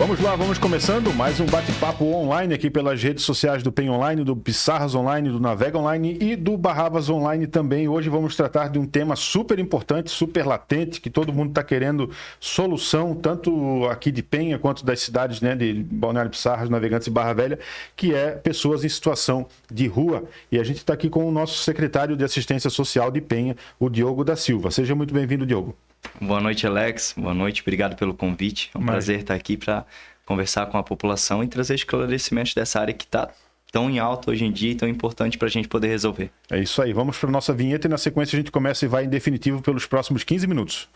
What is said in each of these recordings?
Vamos lá, vamos começando mais um bate-papo online aqui pelas redes sociais do PEN Online, do Pissarras Online, do Navega Online e do Barrabas Online também. Hoje vamos tratar de um tema super importante, super latente, que todo mundo está querendo solução, tanto aqui de Penha quanto das cidades, né, de Balneário Pissarras, Navegantes e Barra Velha, que é pessoas em situação de rua. E a gente está aqui com o nosso secretário de Assistência Social de Penha, o Diogo da Silva. Seja muito bem-vindo, Diogo. Boa noite, Alex. Boa noite, obrigado pelo convite. É um prazer estar aqui para conversar com a população e trazer esclarecimentos dessa área que está tão em alta hoje em dia e tão importante para a gente poder resolver. É isso aí. Vamos para a nossa vinheta e na sequência a gente começa e vai em definitivo pelos próximos 15 minutos.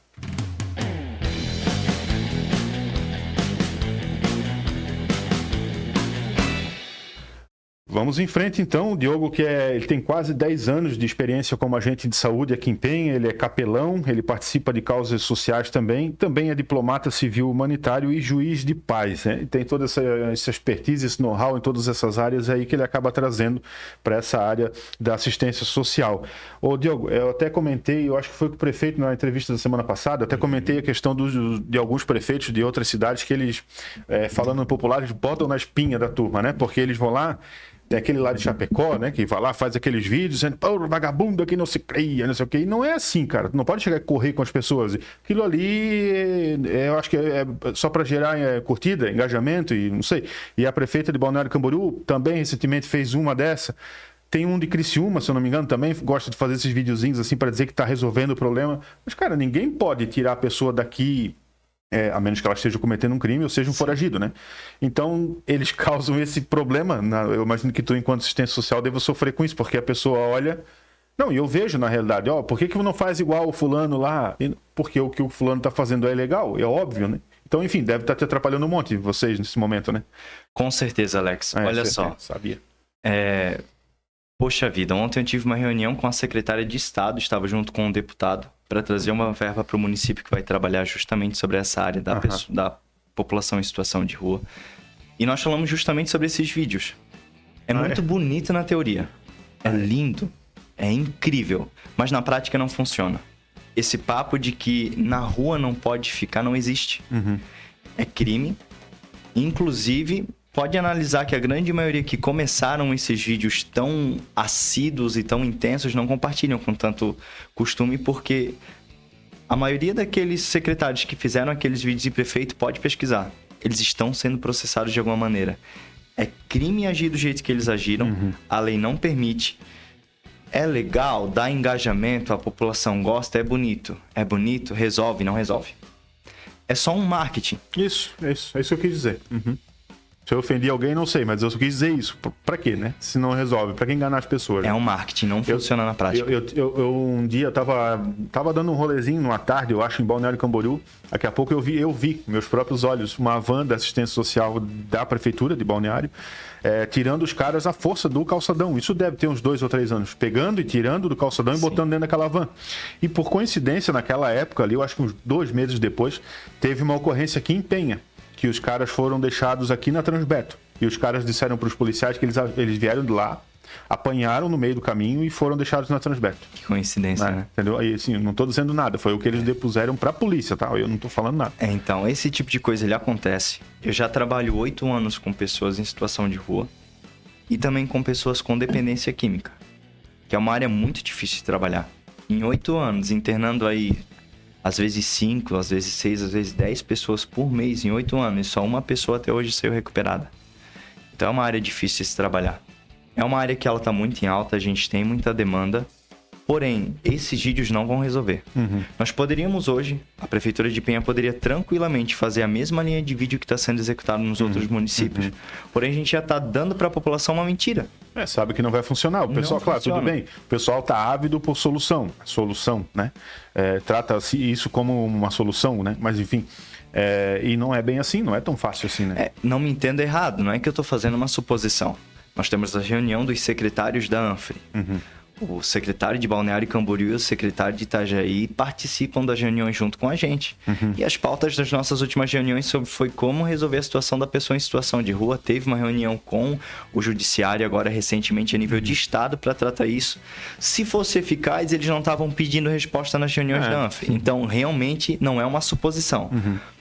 Vamos em frente então, o Diogo ele tem quase 10 anos de experiência como agente de saúde aqui em Penha, ele é capelão, ele participa de causas sociais também é diplomata civil humanitário e juiz de paz, né? Tem toda essa expertise, esse know-how em todas essas áreas aí que ele acaba trazendo para essa área da assistência social. Ô Diogo, eu até comentei, eu acho que foi com o prefeito na entrevista da semana passada, eu até comentei a questão de alguns prefeitos de outras cidades que eles, falando no popular, eles botam na espinha da turma, né? Porque eles vão lá. Tem aquele lá de Chapecó, né, que vai lá, faz aqueles vídeos dizendo, pô, vagabundo aqui não se cria, não sei o quê. E não é assim, cara. Tu não pode chegar e correr com as pessoas. Aquilo ali, eu acho que é só para gerar curtida, engajamento e não sei. E a prefeita de Balneário Camboriú também recentemente fez uma dessa. Tem um de Criciúma, se eu não me engano, também gosta de fazer esses videozinhos assim para dizer que está resolvendo o problema. Mas, cara, ninguém pode tirar a pessoa daqui... a menos que ela esteja cometendo um crime ou seja um foragido, né? Então, eles causam esse problema. Eu imagino que tu, enquanto assistência social, deva sofrer com isso, porque a pessoa olha... Não, e eu vejo, na realidade, por que não faz igual o fulano lá? Porque o que o fulano está fazendo é ilegal, é óbvio, né? Então, enfim, deve estar te atrapalhando um monte, vocês, nesse momento, né? Com certeza, Alex. Olha só. Sabia. Poxa vida, ontem eu tive uma reunião com a secretária de Estado, estava junto com um deputado, para trazer uma verba para o município que vai trabalhar justamente sobre essa área da população em situação de rua. E nós falamos justamente sobre esses vídeos. É muito bonito na teoria. É lindo. É incrível. Mas na prática não funciona. Esse papo de que na rua não pode ficar não existe. É crime. Inclusive... Pode analisar que a grande maioria que começaram esses vídeos tão assíduos e tão intensos não compartilham com tanto costume, porque a maioria daqueles secretários que fizeram aqueles vídeos e prefeito pode pesquisar. Eles estão sendo processados de alguma maneira. É crime agir do jeito que eles agiram, a lei não permite. É legal, dá engajamento, a população gosta, é bonito. É bonito, resolve, não resolve. É só um marketing. Isso é isso que eu quis dizer. Se eu ofendi alguém, não sei, mas eu só quis dizer isso. Pra quê, né? Se não resolve, pra que enganar as pessoas? É um marketing, não funciona na prática. Eu um dia tava dando um rolezinho numa tarde, eu acho, em Balneário Camboriú. Daqui a pouco eu vi com meus próprios olhos uma van da assistência social da prefeitura de Balneário, tirando os caras à força do calçadão. Isso deve ter uns 2 ou 3 anos. Pegando e tirando do calçadão e botando dentro daquela van. E por coincidência, naquela época ali, eu acho que uns 2 meses depois, teve uma ocorrência aqui em Penha, que os caras foram deixados aqui na Transbeto. E os caras disseram para os policiais que eles vieram de lá, apanharam no meio do caminho e foram deixados na Transbeto. Que coincidência, né? Entendeu? Aí, assim, não estou dizendo nada, foi o que eles depuseram para a polícia, tá? Eu não estou falando nada. Então, esse tipo de coisa, ele acontece. Eu já trabalho 8 anos com pessoas em situação de rua e também com pessoas com dependência química, que é uma área muito difícil de trabalhar. Em 8 anos, internando aí... Às vezes 5, às vezes 6, às vezes 10 pessoas por mês em 8 anos. E só uma pessoa até hoje saiu recuperada. Então é uma área difícil de se trabalhar. É uma área que ela está muito em alta, a gente tem muita demanda. Porém, esses vídeos não vão resolver. Nós poderíamos hoje, a Prefeitura de Penha poderia tranquilamente fazer a mesma linha de vídeo que está sendo executado nos outros municípios. Porém, a gente já está dando para a população uma mentira. Sabe que não vai funcionar. O pessoal, claro, tudo bem. O pessoal está ávido por solução. Solução, né? Trata-se isso como uma solução, né? Mas, enfim... e não é bem assim, não é tão fácil assim, né? Não me entenda errado, não é que eu estou fazendo uma suposição. Nós temos a reunião dos secretários da ANFRE. O secretário de Balneário Camboriú e o secretário de Itajaí participam das reuniões junto com a gente. E as pautas das nossas últimas reuniões foi como resolver a situação da pessoa em situação de rua. Teve uma reunião com o judiciário agora recentemente a nível de estado para tratar isso. Se fosse eficaz, eles não estavam pedindo resposta nas reuniões da ANFRE. Então, realmente, não é uma suposição.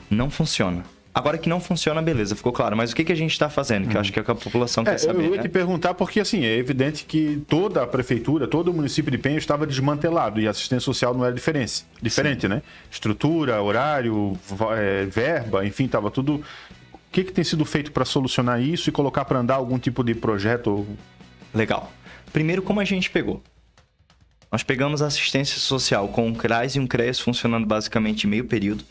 Não funciona. Agora que não funciona, beleza, ficou claro. Mas o que a gente está fazendo? Que eu acho que é o que a população quer saber. Eu ia te perguntar porque, assim, é evidente que toda a prefeitura, todo o município de Penha estava desmantelado e a assistência social não era diferente, Sim. né? Estrutura, horário, verba, enfim, estava tudo... O que tem sido feito para solucionar isso e colocar para andar algum tipo de projeto? Legal. Primeiro, como a gente pegou? Nós pegamos a assistência social com um CRAS e um CREAS funcionando basicamente meio período.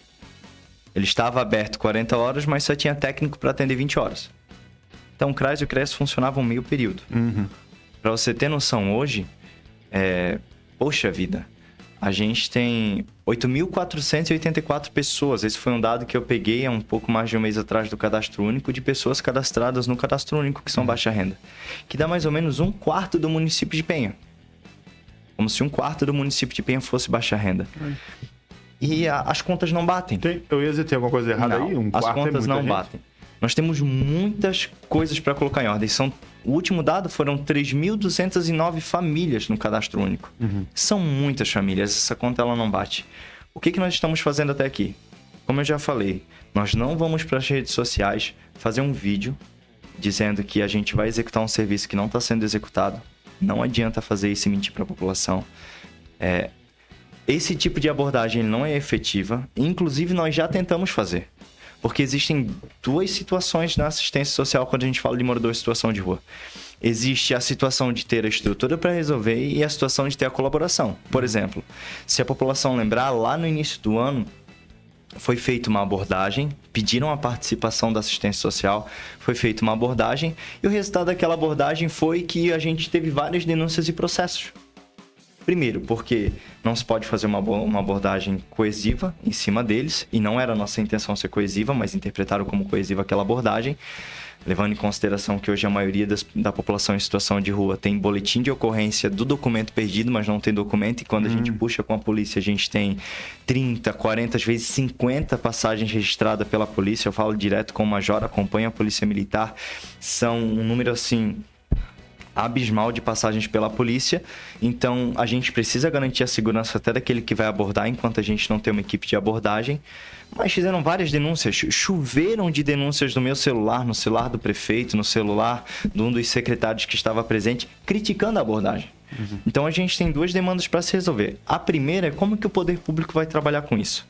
Ele estava aberto 40 horas, mas só tinha técnico para atender 20 horas. Então, o CRAS e o CREAS funcionavam meio período. Para você ter noção, hoje, poxa vida, a gente tem 8.484 pessoas. Esse foi um dado que eu peguei há um pouco mais de um mês atrás do Cadastro Único, de pessoas cadastradas no Cadastro Único que são baixa renda. Que dá mais ou menos 1/4 do município de Penha. Como se 1/4 do município de Penha fosse baixa renda. E as contas não batem. Eu ia dizer, tem alguma coisa errada não, aí? as contas não batem. Nós temos muitas coisas para colocar em ordem. O último dado foram 3.209 famílias no Cadastro Único. São muitas famílias, essa conta ela não bate. O que nós estamos fazendo até aqui? Como eu já falei, nós não vamos para as redes sociais fazer um vídeo dizendo que a gente vai executar um serviço que não está sendo executado. Não adianta fazer isso e mentir para a população. Esse tipo de abordagem não é efetiva. Inclusive, nós já tentamos fazer. Porque existem duas situações na assistência social quando a gente fala de morador em situação de rua. Existe a situação de ter a estrutura para resolver e a situação de ter a colaboração. Por exemplo, se a população lembrar, lá no início do ano, foi feita uma abordagem, pediram a participação da assistência social, foi feita uma abordagem e o resultado daquela abordagem foi que a gente teve várias denúncias e processos. Primeiro, porque não se pode fazer uma abordagem coesiva em cima deles, e não era a nossa intenção ser coesiva, mas interpretaram como coesiva aquela abordagem, levando em consideração que hoje a maioria da população em situação de rua tem boletim de ocorrência do documento perdido, mas não tem documento, e quando a gente puxa com a polícia, a gente tem 30, 40, às vezes 50 passagens registradas pela polícia. Eu falo direto com o major, acompanho a polícia militar, são um número assim abismal de passagens pela polícia, então a gente precisa garantir a segurança até daquele que vai abordar, enquanto a gente não tem uma equipe de abordagem. Mas fizeram várias denúncias, choveram de denúncias no meu celular, no celular do prefeito, no celular de um dos secretários que estava presente, criticando a abordagem. Então a gente tem duas demandas para se resolver. A primeira é como que o poder público vai trabalhar com isso.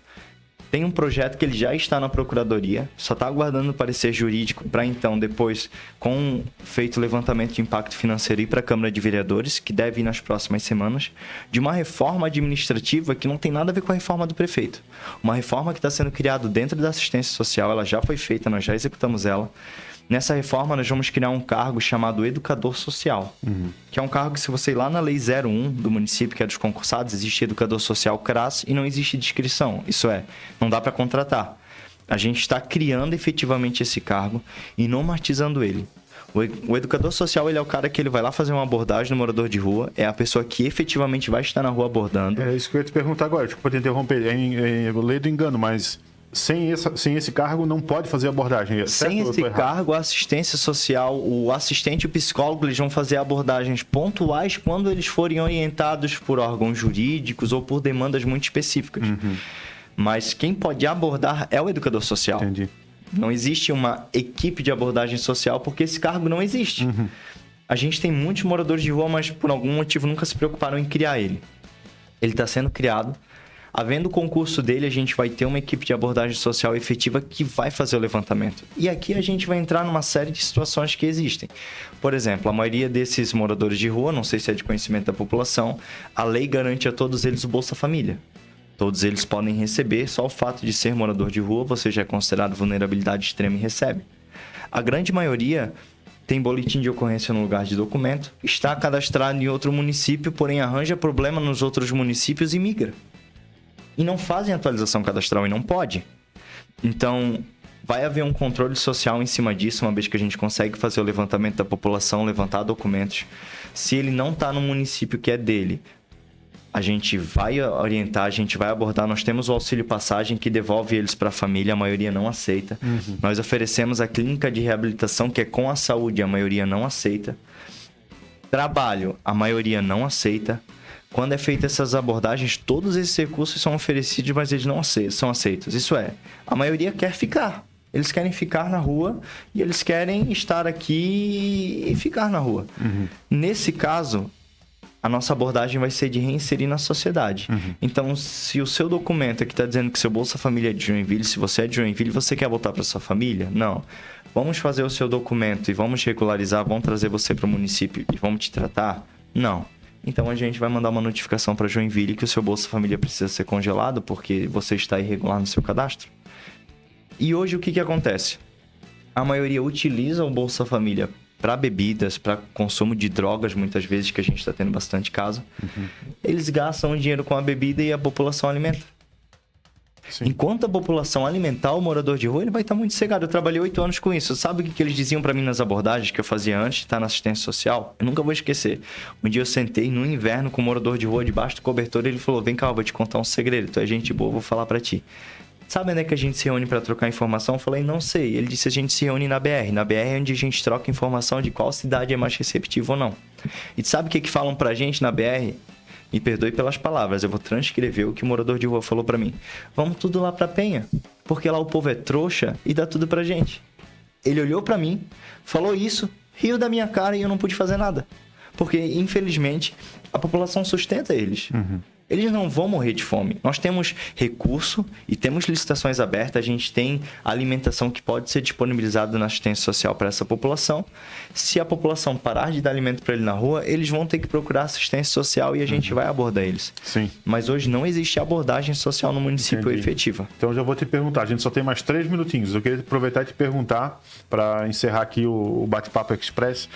Tem um projeto que ele já está na Procuradoria, só está aguardando o parecer jurídico para então, depois, com feito o levantamento de impacto financeiro, ir para a Câmara de Vereadores, que deve ir nas próximas semanas, de uma reforma administrativa que não tem nada a ver com a reforma do prefeito. Uma reforma que está sendo criada dentro da assistência social, ela já foi feita, nós já executamos ela. Nessa reforma, nós vamos criar um cargo chamado Educador Social, que é um cargo que, se você ir lá na Lei 01 do município, que é dos concursados, existe Educador Social CRAS e não existe descrição. Isso é, não dá para contratar. A gente está criando efetivamente esse cargo e normatizando ele. O educador social, ele é o cara que ele vai lá fazer uma abordagem no morador de rua, é a pessoa que efetivamente vai estar na rua abordando. É isso que eu ia te perguntar agora, desculpa te interromper, eu leio do engano, mas... Sem esse cargo, não pode fazer abordagem. Sem esse cargo, a assistência social, o assistente e o psicólogo, eles vão fazer abordagens pontuais quando eles forem orientados por órgãos jurídicos ou por demandas muito específicas. Mas quem pode abordar é o educador social. Entendi. Não existe uma equipe de abordagem social porque esse cargo não existe. A gente tem muitos moradores de rua, mas por algum motivo nunca se preocuparam em criar ele. Ele está sendo criado. Havendo o concurso dele, a gente vai ter uma equipe de abordagem social efetiva que vai fazer o levantamento. E aqui a gente vai entrar numa série de situações que existem. Por exemplo, a maioria desses moradores de rua, não sei se é de conhecimento da população, a lei garante a todos eles o Bolsa Família. Todos eles podem receber, só o fato de ser morador de rua, você já é considerado vulnerabilidade extrema e recebe. A grande maioria tem boletim de ocorrência no lugar de documento, está cadastrado em outro município, porém arranja problema nos outros municípios e migra. E não fazem atualização cadastral e não pode. Então, vai haver um controle social em cima disso, uma vez que a gente consegue fazer o levantamento da população, levantar documentos. Se ele não está no município que é dele, a gente vai orientar, a gente vai abordar. Nós temos o auxílio passagem que devolve eles para a família, a maioria não aceita. Nós oferecemos a clínica de reabilitação, que é com a saúde, a maioria não aceita. Trabalho, a maioria não aceita. Quando é feita essas abordagens, todos esses recursos são oferecidos, mas eles não são aceitos. Isso é, a maioria quer ficar. Eles querem ficar na rua e eles querem estar aqui e ficar na rua. Nesse caso, a nossa abordagem vai ser de reinserir na sociedade. Então, se o seu documento aqui está dizendo que seu Bolsa Família é de Joinville, se você é de Joinville, você quer voltar para sua família? Não. Vamos fazer o seu documento e vamos regularizar, vamos trazer você para o município e vamos te tratar? Não. Então, a gente vai mandar uma notificação para Joinville que o seu Bolsa Família precisa ser congelado porque você está irregular no seu cadastro. E hoje, o que acontece? A maioria utiliza o Bolsa Família para bebidas, para consumo de drogas, muitas vezes, que a gente está tendo bastante caso. Eles gastam o dinheiro com a bebida e a população alimenta. Sim. Enquanto a população alimentar o morador de rua, ele vai estar muito cegado. Eu trabalhei 8 anos com isso. Sabe o que eles diziam para mim nas abordagens que eu fazia antes de estar na assistência social? Eu nunca vou esquecer. Um dia eu sentei no inverno com um morador de rua debaixo do cobertor e ele falou: vem cá, eu vou te contar um segredo. Tu é gente boa, eu vou falar para ti. Sabe onde é que a gente se reúne para trocar informação? Eu falei: não sei. Ele disse: a gente se reúne na BR. Na BR é onde a gente troca informação de qual cidade é mais receptiva ou não. E sabe o que falam pra gente na BR? Me perdoe pelas palavras, eu vou transcrever o que o morador de rua falou pra mim. Vamos tudo lá pra Penha, porque lá o povo é trouxa e dá tudo pra gente. Ele olhou pra mim, falou isso, riu da minha cara e eu não pude fazer nada. Porque, infelizmente, a população sustenta eles. Eles não vão morrer de fome. Nós temos recurso e temos licitações abertas. A gente tem alimentação que pode ser disponibilizada na assistência social para essa população. Se a população parar de dar alimento para ele na rua, eles vão ter que procurar assistência social e a gente vai abordar eles. Sim. Mas hoje não existe abordagem social no município efetiva. Então, eu já vou te perguntar. A gente só tem mais 3 minutinhos. Eu queria aproveitar e te perguntar, para encerrar aqui o Bate-Papo Express,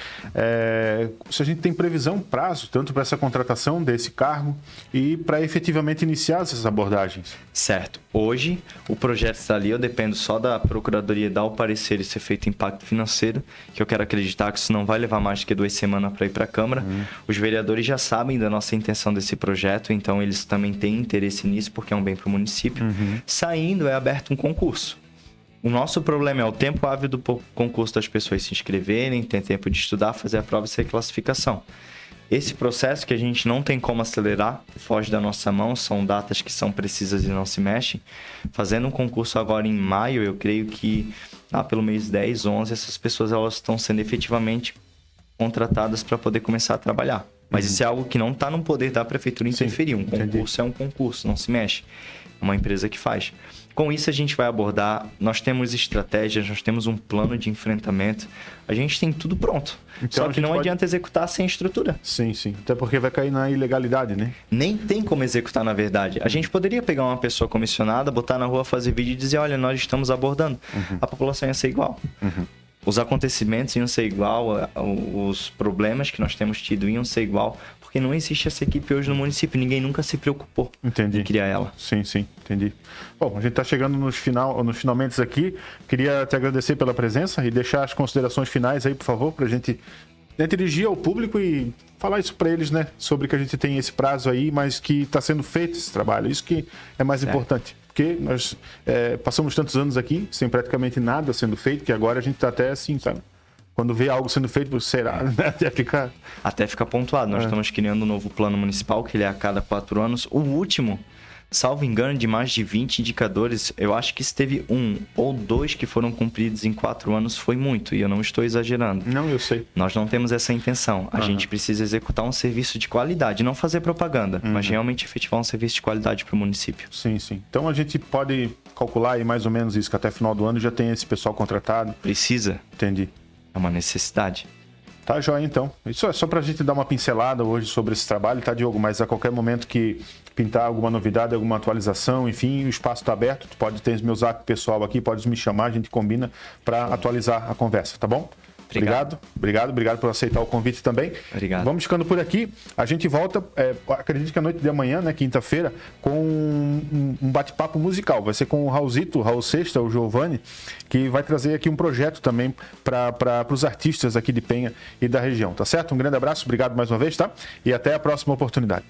se a gente tem previsão, prazo, tanto para essa contratação desse cargo e para efetivamente iniciar essas abordagens. Certo. Hoje, o projeto está ali, eu dependo só da Procuradoria dar o parecer e ser feito impacto financeiro, que eu quero acreditar que isso não vai levar mais do que 2 semanas para ir para a Câmara. Os vereadores já sabem da nossa intenção desse projeto, então eles também têm interesse nisso, porque é um bem para o município. Saindo, é aberto um concurso. O nosso problema é o tempo hábil do concurso das pessoas se inscreverem, ter tempo de estudar, fazer a prova e ser classificação. Esse processo que a gente não tem como acelerar, foge da nossa mão, são datas que são precisas e não se mexem. Fazendo um concurso agora em maio, eu creio que pelo mês 10, 11, essas pessoas elas estão sendo efetivamente contratadas para poder começar a trabalhar. Mas isso é algo que não está no poder da prefeitura interferir. Um concurso é um concurso, não se mexe. É uma empresa que faz. Com isso, a gente vai abordar, nós temos estratégias, nós temos um plano de enfrentamento, a gente tem tudo pronto. Então, só que não adianta executar sem estrutura. Sim, sim. Até porque vai cair na ilegalidade, né? Nem tem como executar, na verdade. A gente poderia pegar uma pessoa comissionada, botar na rua, fazer vídeo e dizer: olha, nós estamos abordando. A população ia ser igual. Os acontecimentos iam ser igual, os problemas que nós temos tido iam ser igual, porque não existe essa equipe hoje no município, ninguém nunca se preocupou em criar ela. Sim, sim, entendi. Bom, a gente está chegando nos finalmente aqui, queria te agradecer pela presença e deixar as considerações finais aí, por favor, para a gente dirigir ao público e falar isso para eles, né, sobre que a gente tem esse prazo aí, mas que está sendo feito esse trabalho, isso que é mais importante. Porque nós passamos tantos anos aqui sem praticamente nada sendo feito, que agora a gente está até assim, sabe? Quando vê algo sendo feito, será? Até ficar pontuado. Nós estamos criando um novo plano municipal, que ele é a cada 4 anos. O último, salvo engano, de mais de 20 indicadores, eu acho que se teve 1 ou 2 que foram cumpridos em 4 anos, foi muito. E eu não estou exagerando. Não, eu sei. Nós não temos essa intenção. A gente precisa executar um serviço de qualidade. Não fazer propaganda, mas realmente efetivar um serviço de qualidade para o município. Sim, sim. Então a gente pode calcular aí mais ou menos isso, que até final do ano já tem esse pessoal contratado. Precisa. Entendi. É uma necessidade. Tá, joia, então. Isso é só pra gente dar uma pincelada hoje sobre esse trabalho, tá, Diogo? Mas a qualquer momento que pintar alguma novidade, alguma atualização, enfim, o espaço tá aberto. Tu pode ter meu zap pessoal aqui, pode me chamar, a gente combina para atualizar a conversa, tá bom? Obrigado por aceitar o convite também. Obrigado. Vamos ficando por aqui. A gente volta, acredito que a noite de amanhã, né, quinta-feira, com um bate-papo musical. Vai ser com o Raulzito, Raul Sexta, o Giovanni, que vai trazer aqui um projeto também para os artistas aqui de Penha e da região, tá certo? Um grande abraço, obrigado mais uma vez, tá? E até a próxima oportunidade.